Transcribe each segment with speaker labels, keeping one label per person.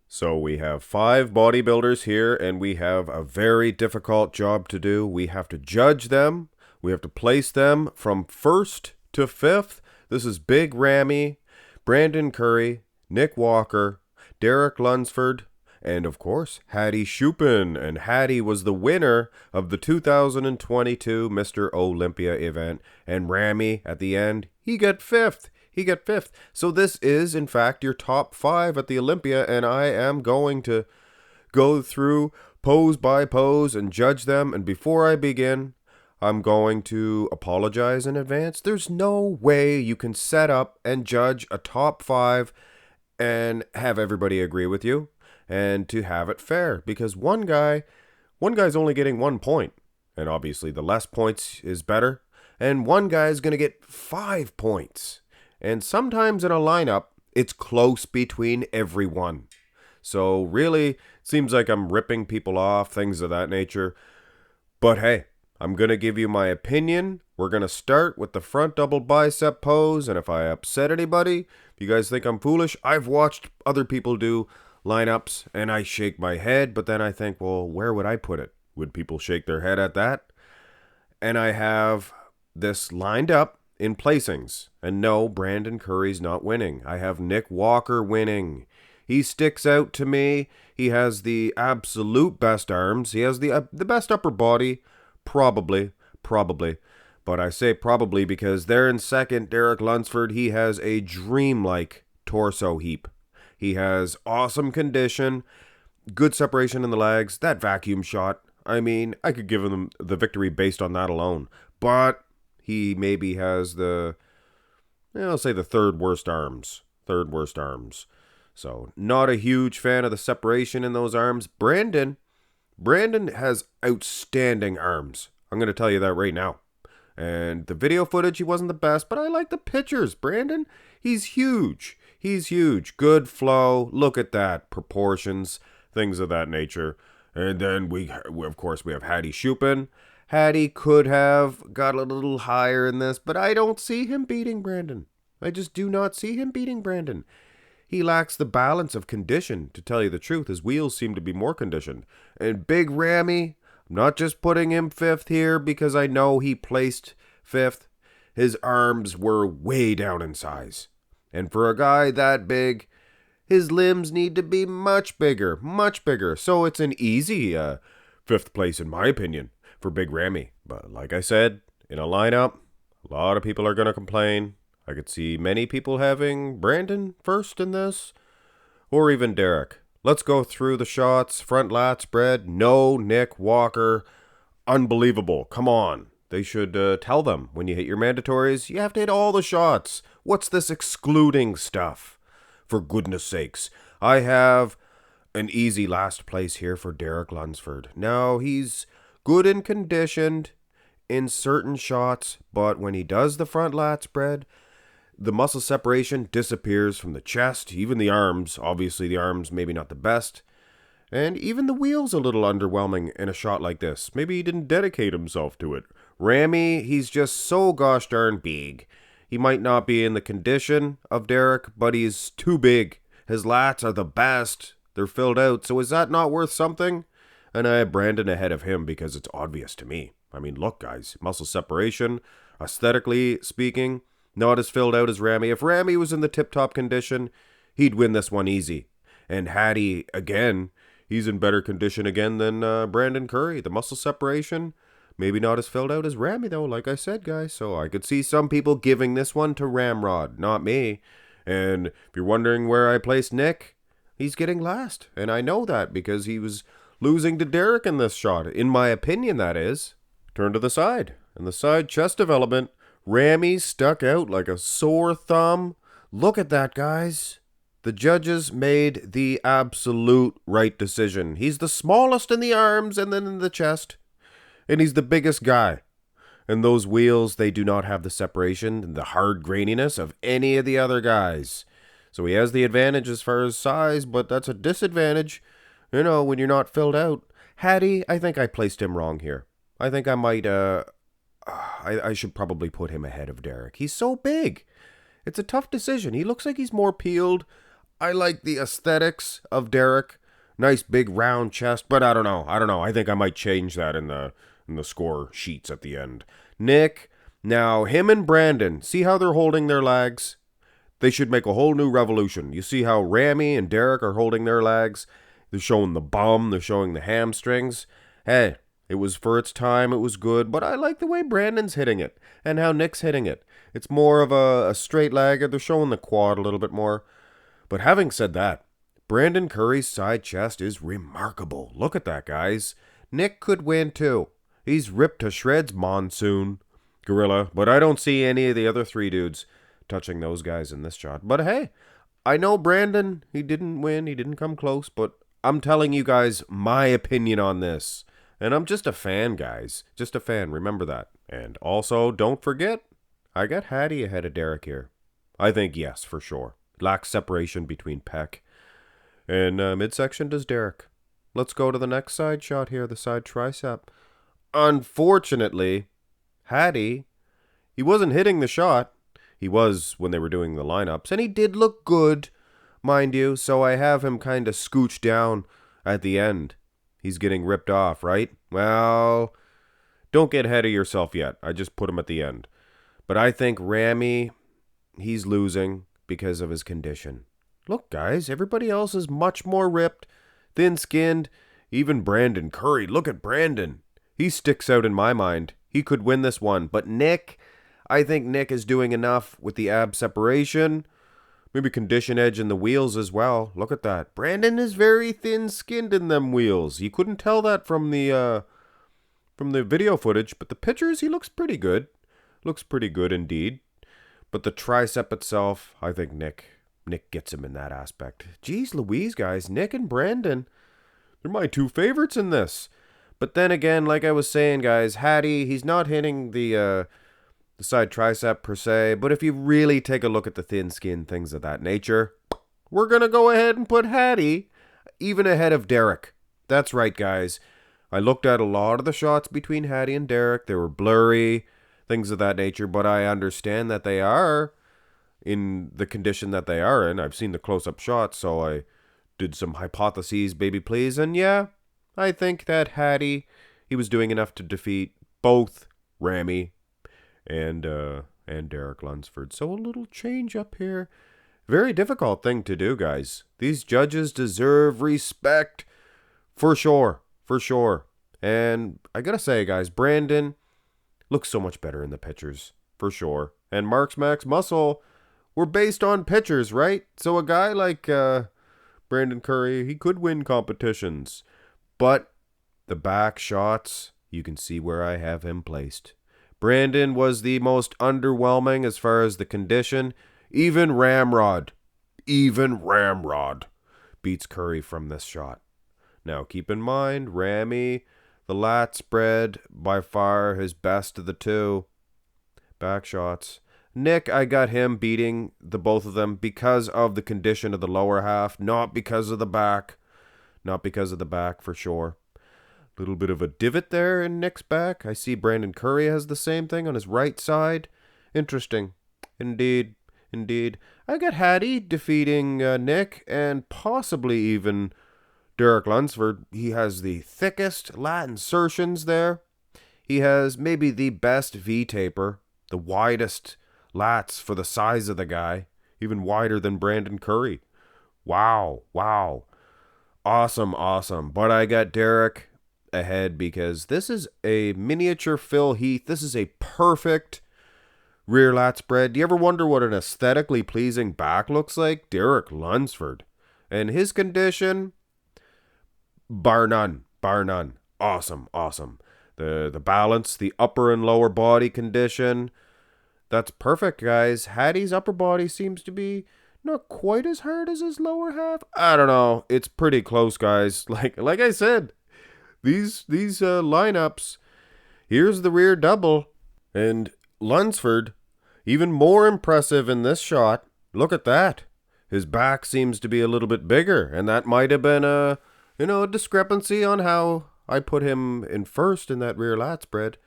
Speaker 1: So we have 5 bodybuilders here, and we have a very difficult job to do. We have to judge them. We have to place them from first to fifth. This is Big Ramy, Brandon Curry, Nick Walker, Derek Lunsford, and of course, Hadi Choopan. And Hadi was the winner of the 2022 Mr. Olympia event. And Ramy, at the end, he got fifth. So this is, in fact, your top 5 at the Olympia, and I am going to go through pose by pose and judge them. And before I begin, I'm going to apologize in advance. There's no way you can set up and judge a top 5 and have everybody agree with you and to have it fair, because one guy's only getting 1 point, and obviously the less points is better, and one guy's going to get 5 points. And sometimes in a lineup, it's close between everyone. So really, it seems like I'm ripping people off, things of that nature. But hey, I'm going to give you my opinion. We're going to start with the front double bicep pose. And if I upset anybody, if you guys think I'm foolish, I've watched other people do lineups and I shake my head. But then I think, well, where would I put it? Would people shake their head at that? And I have this lined up in placings. And no, Brandon Curry's not winning. I have Nick Walker winning. He sticks out to me. He has the absolute best arms. He has the best upper body. Probably. But I say probably because there in second, Derek Lunsford, he has a dreamlike torso heap. He has awesome condition, good separation in the legs, that vacuum shot. I mean, I could give him the victory based on that alone. But he maybe has I'll say the third worst arms. So not a huge fan of the separation in those arms. Brandon has outstanding arms. I'm going to tell you that right now. And the video footage, he wasn't the best, but I like the pictures. Brandon, he's huge. Good flow. Look at that. Proportions, things of that nature. And then we have Hadi Choopan. Hadi could have got a little higher in this, but I don't see him beating Brandon. I just do not see him beating Brandon. He lacks the balance of condition, to tell you the truth. His wheels seem to be more conditioned. And Big Ramy, I'm not just putting him fifth here because I know he placed fifth. His arms were way down in size. And for a guy that big, his limbs need to be much bigger. So it's an easy fifth place in my opinion for Big Ramy. But like I said, in a lineup, a lot of people are going to complain. I could see many people having Brandon first in this, or even Derek. Let's go through the shots. Front lat spread. No Nick Walker. Unbelievable. Come on. They should tell them when you hit your mandatories, you have to hit all the shots. What's this excluding stuff? For goodness sakes. I have an easy last place here for Derek Lunsford. Now, he's good and conditioned in certain shots, but when he does the front lat spread, the muscle separation disappears from the chest, even the arms. Obviously, the arms maybe not the best. And even the wheels a little underwhelming in a shot like this. Maybe he didn't dedicate himself to it. Ramy, he's just so gosh darn big. He might not be in the condition of Derek, but he's too big. His lats are the best. They're filled out. So is that not worth something? And I have Brandon ahead of him because it's obvious to me. I mean, look, guys. Muscle separation, aesthetically speaking, not as filled out as Ramy. If Ramy was in the tip-top condition, he'd win this one easy. And Hadi, again, he's in better condition again than Brandon Curry. The muscle separation, maybe not as filled out as Ramy, though, like I said, guys. So I could see some people giving this one to Ramrod, not me. And if you're wondering where I placed Nick, he's getting last. And I know that because he was losing to Derek in this shot. In my opinion, that is. Turn to the side. And the side chest development, Ramy stuck out like a sore thumb. Look at that, guys. The judges made the absolute right decision. He's the smallest in the arms and then in the chest. And he's the biggest guy. And those wheels, they do not have the separation and the hard graininess of any of the other guys. So he has the advantage as far as size, but that's a disadvantage, when you're not filled out. Hadi, I think I placed him wrong here. I think I might, I should probably put him ahead of Derek. He's so big. It's a tough decision. He looks like he's more peeled. I like the aesthetics of Derek. Nice big round chest, but I don't know. I think I might change that in the score sheets at the end. Nick, now him and Brandon, see how they're holding their legs? They should make a whole new revolution. You see how Ramy and Derek are holding their legs? They're showing the bum, they're showing the hamstrings. Hey, it was for its time, it was good, but I like the way Brandon's hitting it and how Nick's hitting it. It's more of a straight legger. They're showing the quad a little bit more. But having said that, Brandon Curry's side chest is remarkable. Look at that, guys. Nick could win too. He's ripped to shreds, Monsoon, Gorilla, but I don't see any of the other three dudes touching those guys in this shot. But hey, I know Brandon, he didn't win, he didn't come close, but I'm telling you guys my opinion on this. And I'm just a fan, guys. Just a fan, remember that. And also, don't forget, I got Hadi ahead of Derek here. I think yes, for sure. Lacks separation between pec and midsection does Derek. Let's go to the next side shot here, the side tricep. Unfortunately, Hadi, he wasn't hitting the shot. He was when they were doing the lineups, and he did look good, mind you, so I have him kind of scooched down at the end. He's getting ripped off, right? Well, don't get ahead of yourself yet. I just put him at the end. But I think Ramy, he's losing because of his condition. Look, guys, everybody else is much more ripped, thin-skinned. Even Brandon Curry, look at Brandon. He sticks out in my mind. He could win this one. But Nick, I think Nick is doing enough with the ab separation. Maybe condition edge in the wheels as well. Look at that. Brandon is very thin-skinned in them wheels. You couldn't tell that from the video footage, but the pictures, he looks pretty good. Looks pretty good indeed. But the tricep itself, I think Nick gets him in that aspect. Jeez Louise, guys. Nick and Brandon, they're my two favorites in this. But then again, like I was saying, guys, Hadi, he's not hitting the side tricep per se. But if you really take a look at the thin skin, things of that nature, we're going to go ahead and put Hadi even ahead of Derek. That's right, guys. I looked at a lot of the shots between Hadi and Derek. They were blurry, things of that nature. But I understand that they are in the condition that they are in. I've seen the close-up shots, so I did some hypotheses, baby please. And yeah, I think that Hadi, he was doing enough to defeat both Ramy and Derek Lunsford. So a little change up here. Very difficult thing to do, guys. These judges deserve respect. For sure. For sure. And I gotta say, guys, Brandon looks so much better in the pictures. For sure. And Marx Max Muscle were based on pictures, right? So a guy like Brandon Curry, he could win competitions. But the back shots, you can see where I have him placed. Brandon was the most underwhelming as far as the condition. Even Ramrod beats Curry from this shot. Now keep in mind, Ramy, the lat spread, by far his best of the two. Back shots. Nick, I got him beating the both of them because of the condition of the lower half, not because of the back. Not because of the back, for sure. Little bit of a divot there in Nick's back. I see Brandon Curry has the same thing on his right side. Interesting. Indeed. I got Hadi defeating Nick and possibly even Derek Lunsford. He has the thickest lat insertions there. He has maybe the best V-taper, the widest lats for the size of the guy, even wider than Brandon Curry. Wow. Awesome. But I got Derek ahead because this is a miniature Phil Heath. This is a perfect rear lat spread. Do you ever wonder what an aesthetically pleasing back looks like? Derek Lunsford. And his condition, bar none. Awesome. The balance, the upper and lower body condition, that's perfect, guys. Hadi's upper body seems to be not quite as hard as his lower half. I don't know. It's pretty close, guys. Like I said, these lineups, here's the rear double. And Lunsford, even more impressive in this shot. Look at that. His back seems to be a little bit bigger. And that might have been a discrepancy on how I put him in first in that rear lat spread.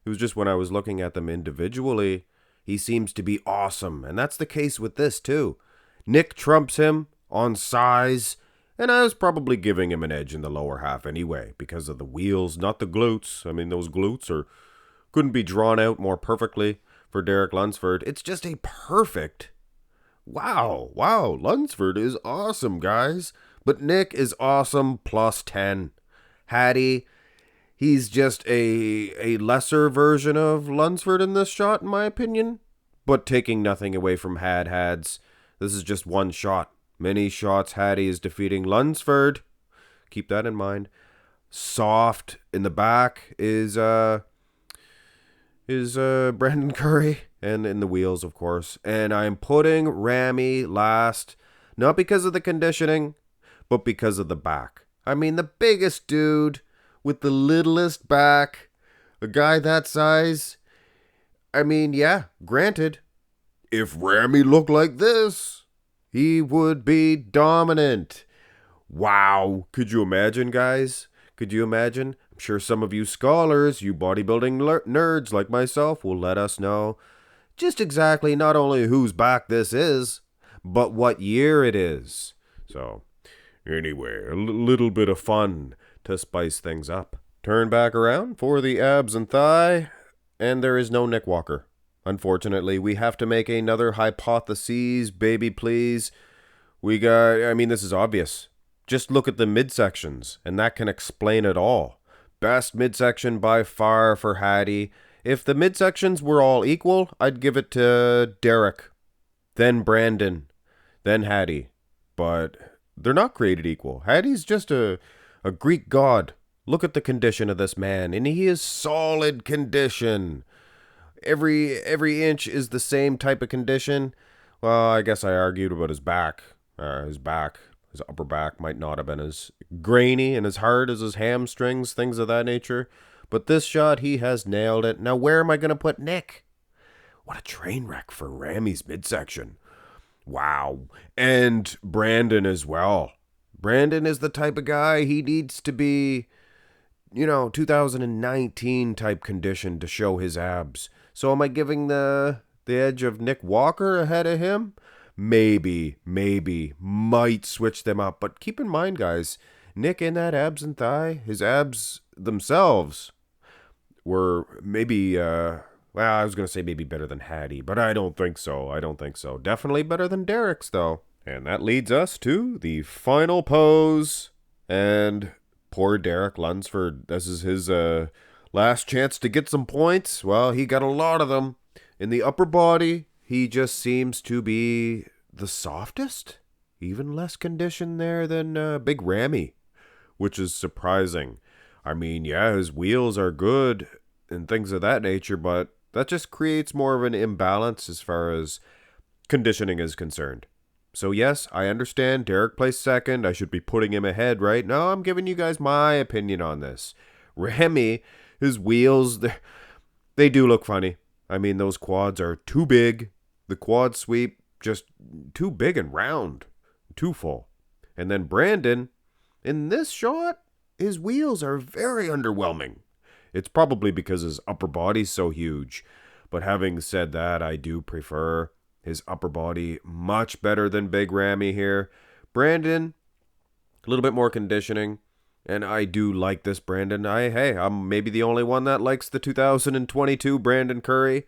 Speaker 1: It was just when I was looking at them individually, he seems to be awesome. And that's the case with this too. Nick trumps him on size, and I was probably giving him an edge in the lower half anyway, because of the wheels, not the glutes. I mean, those glutes couldn't be drawn out more perfectly for Derek Lunsford. It's just a perfect... Wow, Lunsford is awesome, guys. But Nick is awesome plus 10. Hadi, he's just a lesser version of Lunsford in this shot, in my opinion. But taking nothing away from Had's, this is just one shot. Many shots Hadi is defeating Lunsford. Keep that in mind. Soft in the back is Brandon Curry, and in the wheels, of course. And I'm putting Ramy last, not because of the conditioning, but because of the back. I mean, the biggest dude with the littlest back, a guy that size. I mean, yeah, granted, if Ramy looked like this, he would be dominant. Wow. Could you imagine, guys? Could you imagine? I'm sure some of you scholars, you bodybuilding nerds like myself, will let us know just exactly not only whose back this is, but what year it is. So, anyway, a little bit of fun to spice things up. Turn back around for the abs and thigh, and there is no Nick Walker. Unfortunately, we have to make another hypothesis, baby, please. This is obvious. Just look at the midsections, and that can explain it all. Best midsection by far for Hadi. If the midsections were all equal, I'd give it to Derek, then Brandon, then Hadi. But they're not created equal. Hadi's just a Greek god. Look at the condition of this man, and he is solid condition. Every inch is the same type of condition. Well, I guess I argued about his back. His upper back might not have been as grainy and as hard as his hamstrings, things of that nature. But this shot, he has nailed it. Now, where am I going to put Nick? What a train wreck for Ramy's midsection. Wow. And Brandon as well. Brandon is the type of guy, he needs to be, 2019 type condition to show his abs. So am I giving the edge of Nick Walker ahead of him? Maybe, might switch them up. But keep in mind, guys, Nick in that abs and thigh, his abs themselves were maybe, I was going to say maybe better than Hadi, but I don't think so. Definitely better than Derek's, though. And that leads us to the final pose. And poor Derek Lunsford, this is his last chance to get some points. Well, he got a lot of them. In the upper body, he just seems to be the softest. Even less conditioned there than Big Ramy, which is surprising. I mean, yeah, his wheels are good and things of that nature, but that just creates more of an imbalance as far as conditioning is concerned. So yes, I understand Derek placed second. I should be putting him ahead, right? No, I'm giving you guys my opinion on this. Ramy, his wheels, they do look funny. I mean, those quads are too big. The quad sweep, just too big and round. Too full. And then Brandon, in this shot, his wheels are very underwhelming. It's probably because his upper body's so huge. But having said that, I do prefer his upper body much better than Big Ramy here. Brandon, a little bit more conditioning. And I do like this Brandon. I'm maybe the only one that likes the 2022 Brandon Curry.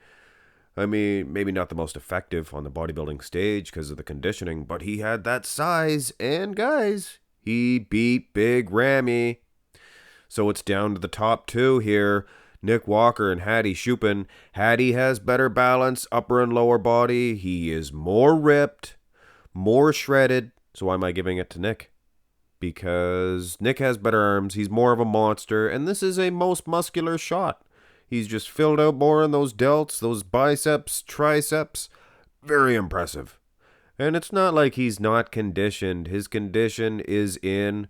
Speaker 1: I mean, maybe not the most effective on the bodybuilding stage because of the conditioning, but he had that size, and guys, he beat Big Ramy. So it's down to the top two here, Nick Walker and Hadi Choopan. Hadi has better balance, upper and lower body. He is more ripped, more shredded. So why am I giving it to Nick? Because Nick has better arms, he's more of a monster, and this is a most muscular shot. He's just filled out more in those delts, those biceps, triceps. Very impressive. And it's not like he's not conditioned. His condition is in.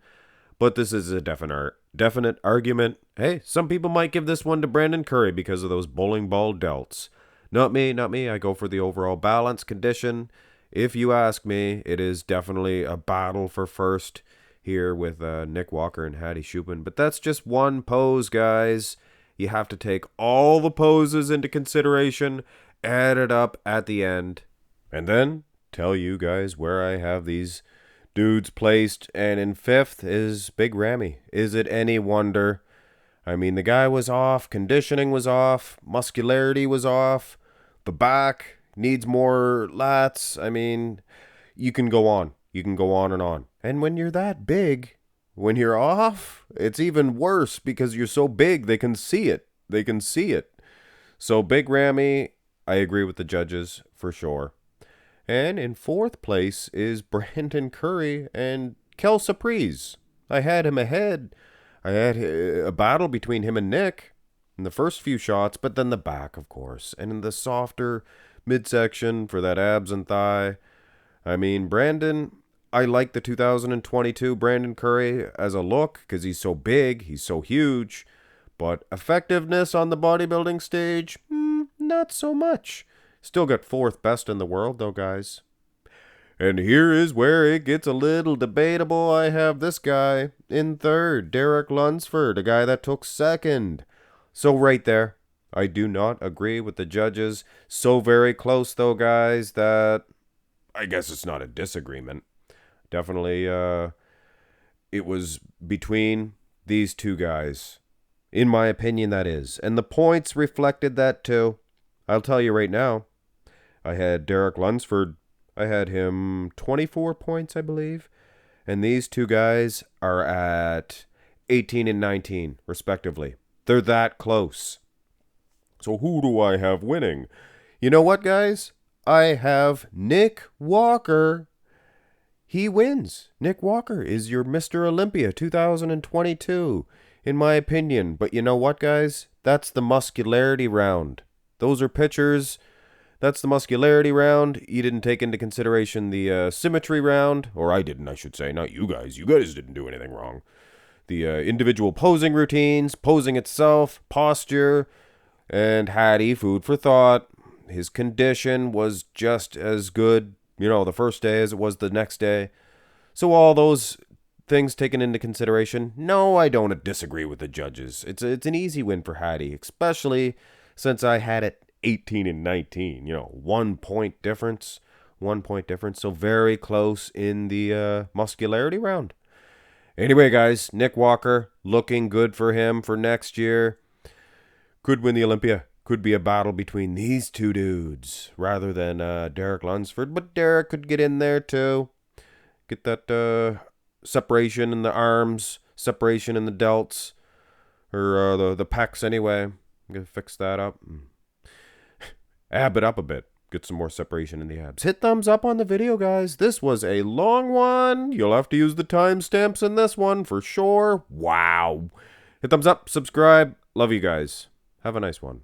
Speaker 1: But this is a definite argument. Hey, some people might give this one to Brandon Curry because of those bowling ball delts. Not me. I go for the overall balance condition. If you ask me, it is definitely a battle for first here with Nick Walker and Hadi Choopan. But that's just one pose, guys. You have to take all the poses into consideration, add it up at the end, and then tell you guys where I have these dudes placed, and in 5th is Big Ramy. Is it any wonder? I mean, the guy was off, conditioning was off, muscularity was off, the back needs more lats. I mean, you can go on. You can go on and on. And when you're that big, when you're off, it's even worse because you're so big they can see it. They can see it. So Big Ramy, I agree with the judges for sure. And in 4th place is Brandon Curry and Kel Surprise. I had him ahead. I had a battle between him and Nick in the first few shots, but then the back, of course. And in the softer midsection for that abs and thigh. I mean, Brandon, I like the 2022 Brandon Curry as a look because he's so big, he's so huge. But effectiveness on the bodybuilding stage, not so much. Still got 4th best in the world, though, guys. And here is where it gets a little debatable. I have this guy in 3rd, Derek Lunsford, a guy that took 2nd. So right there, I do not agree with the judges. So very close, though, guys, that I guess it's not a disagreement. Definitely, it was between these two guys. In my opinion, that is. And the points reflected that, too. I'll tell you right now. I had Derek Lunsford. I had him 24 points, I believe. And these two guys are at 18 and 19, respectively. They're that close. So who do I have winning? You know what, guys? I have Nick Walker. He wins. Nick Walker is your Mr. Olympia 2022, in my opinion. But you know what, guys? That's the muscularity round. Those are pictures. That's the muscularity round. You didn't take into consideration the symmetry round. Or I didn't, I should say. Not you guys. You guys didn't do anything wrong. The individual posing routines, posing itself, posture, and Hadi, food for thought. His condition was just as good, the first day as it was the next day. So all those things taken into consideration, no, I don't disagree with the judges. It's an easy win for Hadi, especially since I had it 18 and 19, 1 point difference. 1 point difference. So very close in the muscularity round. Anyway, guys, Nick Walker, looking good for him for next year. Could win the Olympia. Could be a battle between these two dudes rather than Derek Lunsford. But Derek could get in there too. Get that separation in the arms, separation in the delts, or the pecs anyway. I'm going to fix that up. Ab it up a bit. Get some more separation in the abs. Hit thumbs up on the video, guys. This was a long one. You'll have to use the timestamps in this one for sure. Wow. Hit thumbs up, subscribe. Love you guys. Have a nice one.